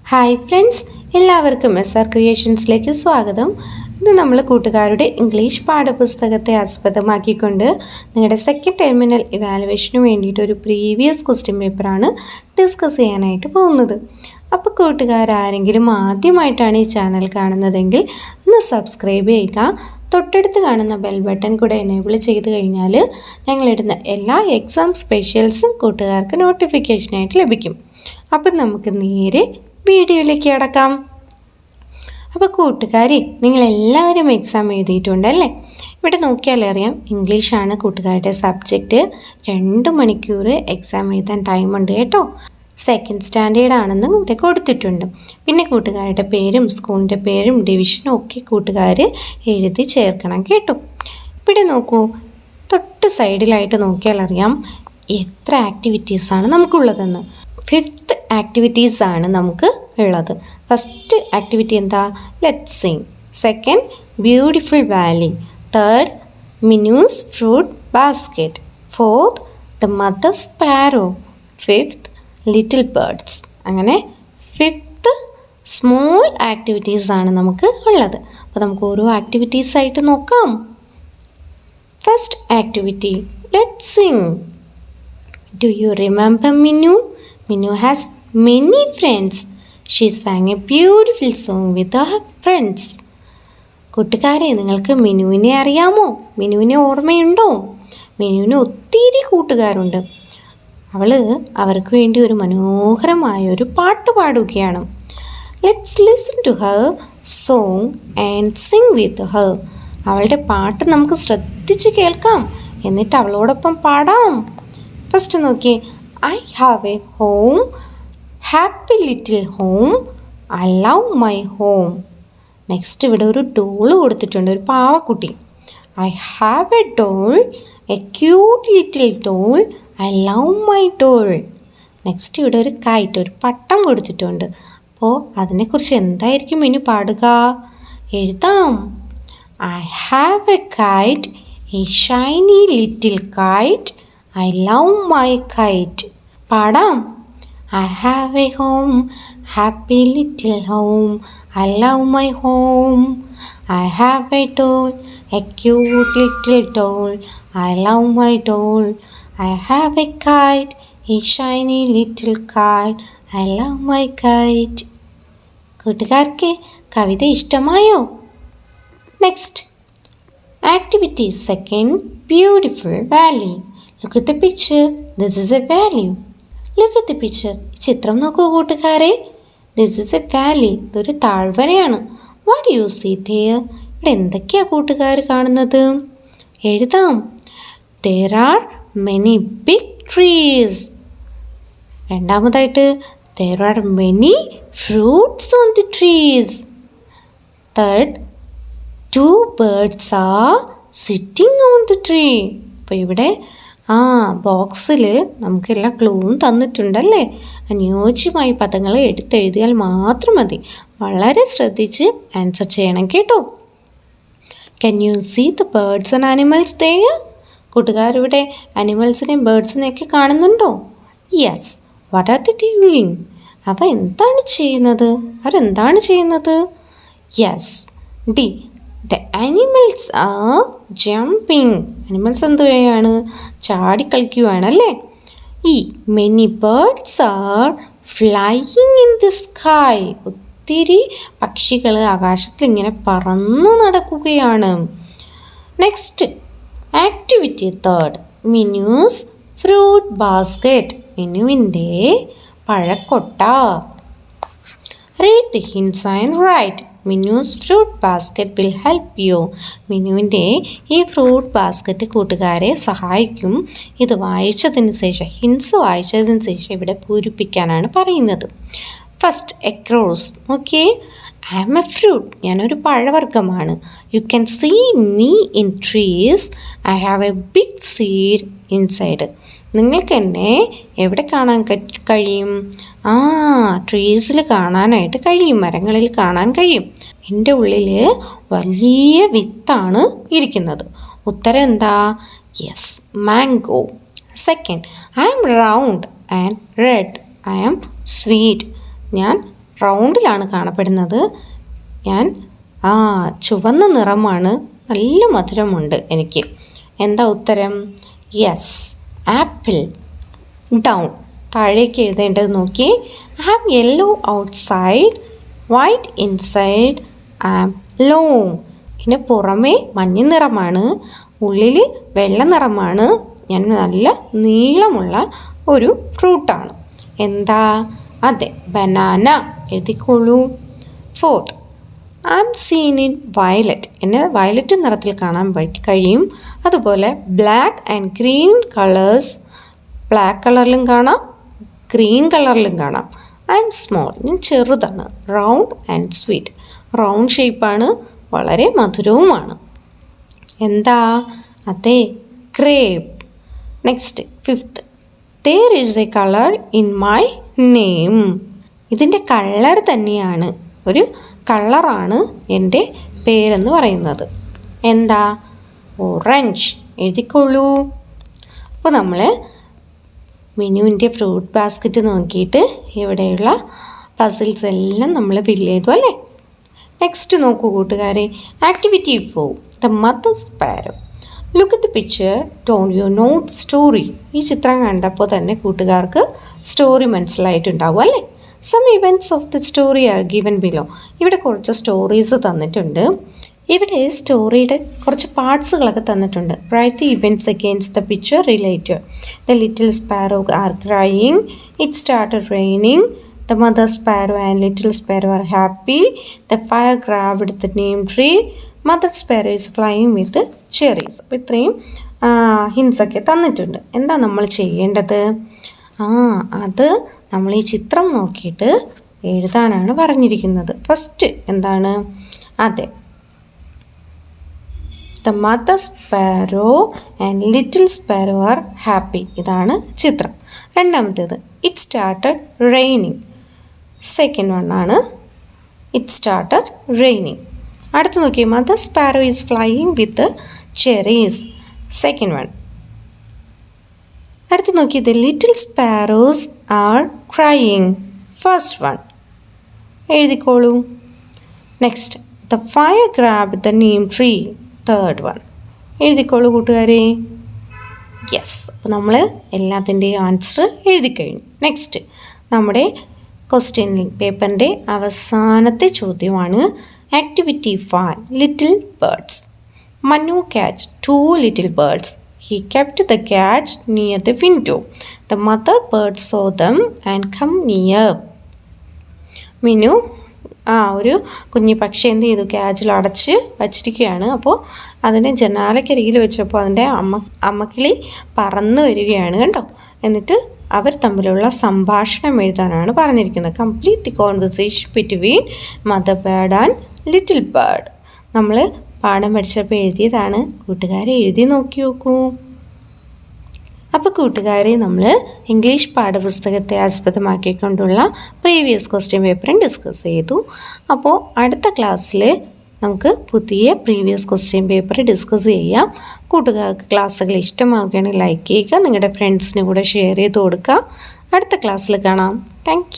Hi friends, എല്ലാവർക്കും SR ക്രിയേഷൻസിലേക്ക് സ്വാഗതം. ഇത് നമ്മൾ കൂട്ടുകാരുടെ ഇംഗ്ലീഷ് പാഠപുസ്തകത്തെ ആസ്പദമാക്കിക്കൊണ്ട് നിങ്ങളുടെ സെക്കൻഡ് ടെർമിനൽ ഇവാലുവേഷന് വേണ്ടിയിട്ട് ഒരു പ്രീവിയസ് ക്വസ്റ്റ്യൻ പേപ്പറാണ് ഡിസ്കസ് ചെയ്യാനായിട്ട് പോകുന്നത്. അപ്പോൾ കൂട്ടുകാരാരെങ്കിലും ആദ്യമായിട്ടാണ് ഈ ചാനൽ കാണുന്നതെങ്കിൽ ഒന്ന് സബ്സ്ക്രൈബ് ചെയ്യുക. തൊട്ടടുത്ത് കാണുന്ന ബെൽ ബട്ടൺ കൂടെ എനേബിൾ ചെയ്ത് കഴിഞ്ഞാൽ ഞങ്ങളിടുന്ന എല്ലാ എക്സാം സ്പെഷ്യൽസും കൂട്ടുകാർക്ക് നോട്ടിഫിക്കേഷനായിട്ട് ലഭിക്കും. അപ്പം നമുക്ക് നേരെ വീഡിയോയിലേക്ക് കടക്കാം. അപ്പോൾ കൂട്ടുകാരെ, നിങ്ങളെല്ലാവരും എക്സാം എഴുതിയിട്ടുണ്ടല്ലേ? ഇവിടെ നോക്കിയാലേ അറിയാം, ഇംഗ്ലീഷാണ് കൂട്ടുകാരുടെ സബ്ജക്റ്റ്. 2 മണിക്കൂർ എക്സാം എഴുതാൻ ടൈമുണ്ട് കേട്ടോ. സെക്കൻഡ് സ്റ്റാൻഡേർഡ് ആണെന്നും ഇവിടെ കൊടുത്തിട്ടുണ്ട്. പിന്നെ കൂട്ടുകാരുടെ പേരും സ്കൂളിൻ്റെ പേരും ഡിവിഷനും ഒക്കെ കൂട്ടുകാർ എഴുതി ചേർക്കണം കേട്ടോ. ഇവിടെ നോക്കൂ, തൊട്ട് സൈഡിലായിട്ട് നോക്കിയാൽ അറിയാം എത്ര ആക്ടിവിറ്റീസാണ് നമുക്കുള്ളതെന്ന്. 5th ആക്ടിവിറ്റീസാണ് നമുക്ക് ഉള്ളത്. ഫസ്റ്റ് ആക്ടിവിറ്റി എന്താ? Let's Singh. Second, beautiful Valley. Third, Minu's fruit basket. Fourth, the mother sparrow. Fifth, little birds. അങ്ങനെ 5th സ്മോൾ ആക്ടിവിറ്റീസാണ് നമുക്ക് ഉള്ളത്. അപ്പോൾ നമുക്ക് ഓരോ ആക്ടിവിറ്റീസായിട്ട് നോക്കാം. First activity, let's Singh. Do you remember Minu? Minu has many friends. She sang a beautiful song with her friends. കൂട്ടുകാരെ, നിങ്ങൾക്ക് മിനുവിനെ അറിയാമോ? മിനുവിനെ ഓർമ്മയുണ്ടോ? മിനുവിന് ഒത്തിരി കൂട്ടുകാരുണ്ട്. അവർക്ക് വേണ്ടി ഒരു മനോഹരമായ ഒരു പാട്ട് പാടുകയാണ്. Let's listen to her song and sing with her. അവളുടെ പാട്ട് നമുക്ക് ശ്രദ്ധിച്ച് കേൾക്കാം, എന്നിട്ട് അവളോടൊപ്പം പാടാം. ഫസ്റ്റ് നോക്കിയേ, I have a home, happy little home, I love my home. Next ഇവിടെ ഒരു ഡോൾ കൊടുത്തിട്ടുണ്ട്, ഒരു പാവക്കുട്ടി. I have a doll, a cute little doll, I love my doll. Next ഇവിടെ ഒരു കൈറ്റ്, ഒരു പട്ടം കൊടുത്തിട്ടുണ്ട്. അപ്പോൾ അതിനെക്കുറിച്ച് എന്തായിരിക്കും ഇനി പാടുക? എഴുതാം. I have a kite, a shiny little kite, I love my kite. പാടാം. I have a home, happy little home, I love my home. I have a doll, a cute little doll, I love my doll. I have a kite, a shiny little kite, I love my kite. കൂട്ടുകാർക്ക് കവിത ഇഷ്ടമായോ? Next activity second, beautiful Valley. Look at the picture. This is a valley. Look at the picture. ചിത്രം നോക്കൂ കൂട്ടുകാരെ. This is a valley. ഇതൊരു താഴ്വരയാണ്. What do you see there? ഇവിടെ എന്തൊക്കെയാണ് കൂട്ടുകാർ കാണുന്നത്? എഴുതാം. There are many big trees. രണ്ടാമതായിട്ട്, there are many fruits on the trees. Third, 2 birds are sitting on the tree. അപ്പോൾ ഇവിടെ ബോക്സിൽ നമുക്ക് എല്ലാ ക്ലൂവും തന്നിട്ടുണ്ടല്ലേ. അനുയോജ്യമായ പദങ്ങൾ എടുത്തെഴുതിയാൽ മാത്രം മതി. വളരെ ശ്രദ്ധിച്ച് ആൻസർ ചെയ്യണം കേട്ടോ. Can you see the birds and animals there? കൂട്ടുകാരിവിടെ അനിമൽസിനെയും ബേർഡ്സിനെയൊക്കെ കാണുന്നുണ്ടോ? Yes. What are they doing? അവ എന്താണ് ചെയ്യുന്നത്? അവരെന്താണ് ചെയ്യുന്നത്? യെസ്. ഡി. The animals are jumping. Animals എന്തുകയാണ്? ചാടിക്കളിക്കുകയാണല്ലേ. ഈ many birds are flying in the sky. ഒത്തിരി പക്ഷികൾ ആകാശത്തിൽ ഇങ്ങനെ പറന്നു നടക്കുകയാണ്. Next activity third, Minu's fruit basket. മിനുവിൻ്റെ പഴക്കൊട്ട. Read the hints and write. Minu's fruit basket will help you. മിനുവിൻ്റെ ഈ ഫ്രൂട്ട് ബാസ്ക്കറ്റ് കൂട്ടുകാരെ സഹായിക്കും. ഇത് വായിച്ചതിന് ശേഷം, ഹിൻസ് വായിച്ചതിന് ശേഷം ഇവിടെ പൂരിപ്പിക്കാനാണ് പറയുന്നത്. First, across. Okay, I am a fruit. ഞാനൊരു പഴവർഗ്ഗമാണ്. You can see me in trees. I have a big seed inside. നിങ്ങൾക്ക് എന്നെ എവിടെ കാണാൻ കഴിയും? ട്രീസിൽ കാണാനായിട്ട് കഴിയും, മരങ്ങളിൽ കാണാൻ കഴിയും. എൻ്റെ ഉള്ളിൽ വലിയ വിത്താണ് ഇരിക്കുന്നത്. ഉത്തരം എന്താ? Yes, mango. Second, I am round and red. I am sweet. ഞാൻ റൗണ്ടിലാണ് കാണപ്പെടുന്നത്. ഞാൻ ചുവന്ന നിറമാണ്, നല്ല മധുരമുണ്ട് എനിക്ക്. എന്താ ഉത്തരം? Yes, apple. ഡൗൺ, താഴേക്ക് എഴുതേണ്ടത് നോക്കി. I am yellow outside, white inside, I am long. ഇതിന് പുറമേ മഞ്ഞ നിറമാണ്, ഉള്ളിൽ വെള്ള നിറമാണ്. ഞാൻ നല്ല നീളമുള്ള ഒരു ഫ്രൂട്ടാണ്. എന്താ? അതെ, ബനാന. എഴുതിക്കോളൂ. Fourth, I am seen in violet. എന്നെ വയലറ്റ് നിറത്തിൽ കാണാൻ കഴിയും. അതുപോലെ black and green colours, black കളറിലും കാണാം, ഗ്രീൻ കളറിലും കാണാം. ഐ എം സ്മോൾ, ഞാൻ ചെറുതാണ്. റൗണ്ട് ആൻഡ് സ്വീറ്റ്, റൗണ്ട് ഷേപ്പാണ്, വളരെ മധുരവുമാണ്. എന്താ? അതെ, grape. Next, fifth, there is a color in my name. ഇതിൻ്റെ കളർ തന്നെയാണ്, ഒരു കളറാണ് എൻ്റെ പേരെന്ന് പറയുന്നത്. എന്താ? ഓറഞ്ച്. എഴുതിക്കൊള്ളൂ. അപ്പോൾ നമ്മൾ മിനുവിൻ്റെ ഫ്രൂട്ട് ബാസ്ക്കറ്റ് നോക്കിയിട്ട് ഇവിടെയുള്ള പസിൽസ് എല്ലാം നമ്മൾ ഫില്ല് ചെയ്തു അല്ലേ? നെക്സ്റ്റ് നോക്കൂ കൂട്ടുകാരെ, activity 4, the mother sparrow. Look at the picture, don't you know the story. ഈ ചിത്രം കണ്ടപ്പോൾ തന്നെ കൂട്ടുകാർക്ക് സ്റ്റോറി മനസ്സിലായിട്ടുണ്ടാവും അല്ലേ? Some events of the story are given below. ഇവിടെ കുറച്ച് സ്റ്റോറീസ് തന്നിട്ടുണ്ട്. ഇവിടെ സ്റ്റോറിയുടെ കുറച്ച് പാർട്സുകളൊക്കെ തന്നിട്ടുണ്ട്. Write the events against the picture related. The little sparrow are crying, it started raining, the mother sparrow and little sparrow are happy, the fire grabbed the name tree, mother sparrow is flying with cherries. അപ്പോൾ ഇത്രയും ഹിൻസൊക്കെ തന്നിട്ടുണ്ട്. എന്താ നമ്മൾ ചെയ്യേണ്ടത്? അത് നമ്മൾ ഈ ചിത്രം നോക്കിയിട്ട് എഴുതാനാണ് പറഞ്ഞിരിക്കുന്നത്. ഫസ്റ്റ് എന്താണ്? അതെ, the mother sparrow and little sparrow are happy. ഇതാണ് ചിത്രം. രണ്ടാമത്തേത്, it started raining. Second one ആണ് ഇറ്റ് സ്റ്റാർട്ടഡ് റെയിനിങ്. അടുത്ത് നോക്കി, mother sparrow is flying with cherries. Second one. അടുത്ത് നോക്കി, the little sparrows are crying. First one. എഴുതിക്കോളൂ. Next, the fire grabbed the name tree. Third one. എഴുതിക്കോളൂ കൂട്ടുകാരെ. Yes, അപ്പോൾ നമ്മൾ എല്ലാത്തിൻ്റെയും ആൻസർ എഴുതി കഴിഞ്ഞു. നെക്സ്റ്റ്, നമ്മുടെ ക്വസ്റ്റ്യൻ പേപ്പറിൻ്റെ അവസാനത്തെ ചോദ്യമാണ് activity 5, little birds. Manu catched 2 little birds. He kept the cage near the window. The mother bird saw them and come near. Minu ഒരു കുഞ്ഞു പക്ഷി എന്ത് ചെയ്തു? ക്യാജിൽ അടച്ച് വച്ചിരിക്കുകയാണ്. അപ്പോൾ അതിനെ ജനാലക്കരികിൽ വെച്ചപ്പോൾ അതിൻ്റെ അമ്മക്കിളി പറന്ന് വരികയാണ് കേട്ടോ. എന്നിട്ട് അവർ തമ്മിലുള്ള സംഭാഷണം എഴുതാനാണ് പറഞ്ഞിരിക്കുന്നത്. Complete the conversation between mother bird and little bird. നമ്മൾ പാഠം പഠിച്ചപ്പോൾ എഴുതിയതാണ്. കൂട്ടുകാരെ എഴുതി നോക്കൂ. അപ്പോൾ കൂട്ടുകാരെ, നമ്മൾ ഇംഗ്ലീഷ് പാഠപുസ്തകത്തെ ആസ്പദമാക്കിക്കൊണ്ടുള്ള പ്രീവിയസ് ക്വസ്റ്റ്യൻ പേപ്പറും ഡിസ്കസ് ചെയ്തു. അപ്പോൾ അടുത്ത ക്ലാസ്സിൽ നമുക്ക് പുതിയ പ്രീവിയസ് ക്വസ്റ്റ്യൻ പേപ്പർ ഡിസ്കസ് ചെയ്യാം. കൂട്ടുകാർക്ക് ക്ലാസ്സുകൾ ഇഷ്ടമാവുകയാണെങ്കിൽ ലൈക്ക് ചെയ്യുക, നിങ്ങളുടെ ഫ്രണ്ട്സിന് കൂടെ ഷെയർ ചെയ്ത് കൊടുക്കുക. അടുത്ത ക്ലാസ്സിൽ കാണാം. താങ്ക്